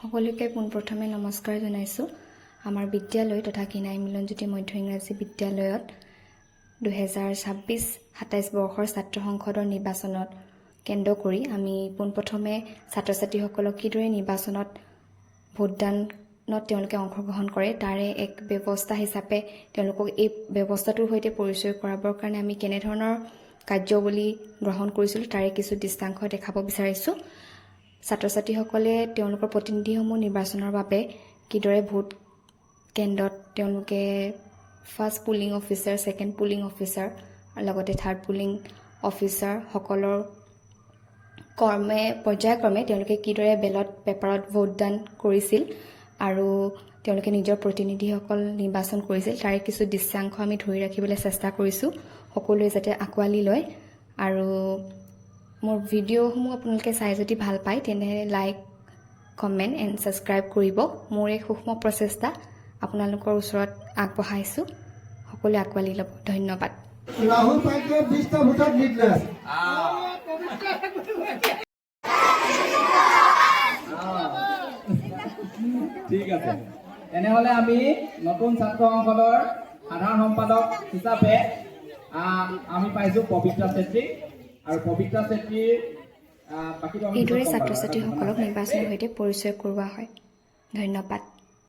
সকলোকে পোনপ্ৰথমে নমস্কাৰ জনাইছোঁ। আমাৰ বিদ্যালয় তথা কিনাই মিলনজ্যোতি মধ্য ইংৰাজী বিদ্যালয়ত 2026-27 বৰ্ষৰ ছাত্ৰ সংসদৰ নিৰ্বাচনত কেন্দ্ৰ কৰি আমি পোনপ্ৰথমে ছাত্ৰ ছাত্ৰীসকলক কিদৰে নিৰ্বাচনত ভোটদানত তেওঁলোকে অংশগ্ৰহণ কৰে তাৰে এক ব্যৱস্থা হিচাপে তেওঁলোকক এই ব্যৱস্থাটোৰ সৈতে পৰিচয় কৰাবৰ কাৰণে আমি কেনেধৰণৰ কাৰ্যাৱলী গ্ৰহণ কৰিছিলোঁ তাৰে কিছু দৃষ্টান্ত দেখাব বিচাৰিছোঁ। ছাত্ৰ ছাত্ৰীসকলে তেওঁলোকৰ প্ৰতিনিধিসমূহ নিৰ্বাচনৰ বাবে কিদৰে ভোট কেন্দ্ৰত তেওঁলোকে first polling officer, second polling officer লগতে থাৰ্ড পুলিং অফিচাৰ সকলৰ পৰ্যায়ক্ৰমে তেওঁলোকে কিদৰে বেলট পেপাৰত ভোটদান কৰিছিল আৰু তেওঁলোকে নিজৰ প্ৰতিনিধিসকল নিৰ্বাচন কৰিছিল তাৰে কিছু দৃশ্যাংশ আমি ধৰি ৰাখিবলৈ চেষ্টা কৰিছোঁ, সকলোৱে যাতে আঁকোৱালি লয়। আৰু মোৰ ভিডিঅ'সমূহ আপোনালোকে চাই যদি ভাল পায় তেনে লাইক, কমেণ্ট এণ্ড ছাবস্ক্ৰাইব কৰিব। মোৰ এক সূক্ষ্ম প্ৰচেষ্টা আপোনালোকৰ ওচৰত আগবঢ়াইছোঁ, সকলোৱে আঁকোৱালি ল'ব। ধন্যবাদ। ৰাহুল পাইকে 20টা ভোটত জিতলে ঠিক আছে, তেনেহ'লে আমি নতুন ছাত্ৰ সংসদৰ সাধাৰণ সম্পাদক হিচাপে আমি পাইছোঁ পবিত্ৰা চেত্ৰী আৰু পবিত্ৰা চেত্ৰীৰ এইদৰে ছাত্ৰ ছাত্ৰীসকলক নিৰ্বাচনৰ সৈতে পৰিচয় কৰোৱা হয়। ধন্যবাদ।